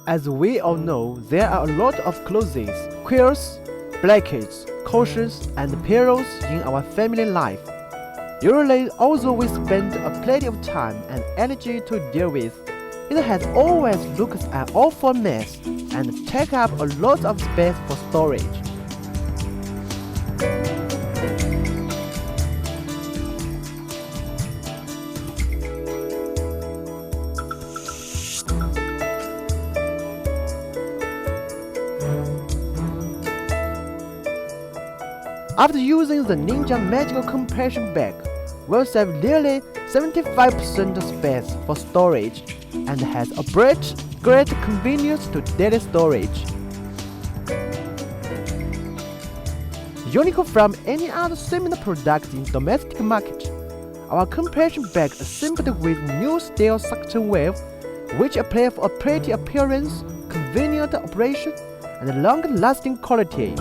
As we all know, there are a lot of clothes, quilts, blankets, cushions, and pillows in our family life. Usually, although we spend plenty of time and energy to deal with, it has always looked an awful mess and take up a lot of space for storage. After using the Ninja Magical Compression Bag, we'll save nearly 75% space for storage and has a great convenience to daily storage. Unique from any other similar product in domestic market, our compression bag is assembled with new steel suction valve, which apply for a pretty appearance, convenient operation, and long-lasting quality.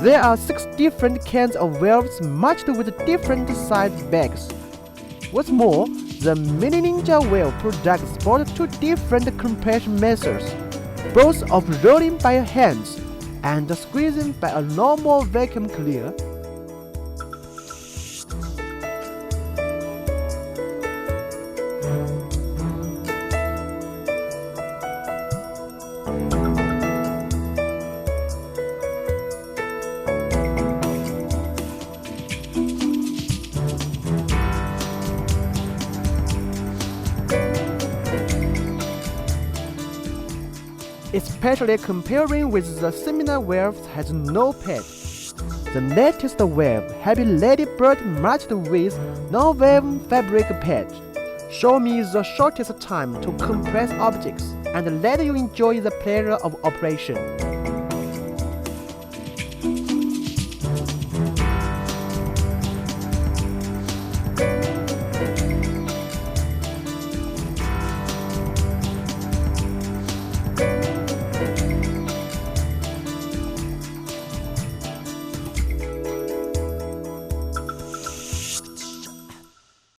There are 6 different kinds of valves matched with different size bags. What's more, the Mini Ninja valve product supports 2 different compression methods, both of rolling by hands and squeezing by a normal vacuum cleaner. Especially comparing with the similar valves has no pad. The latest valve Happy Lady Bird matched with non-valve fabric pad. Show me the shortest time to compress objects and let you enjoy the pleasure of operation.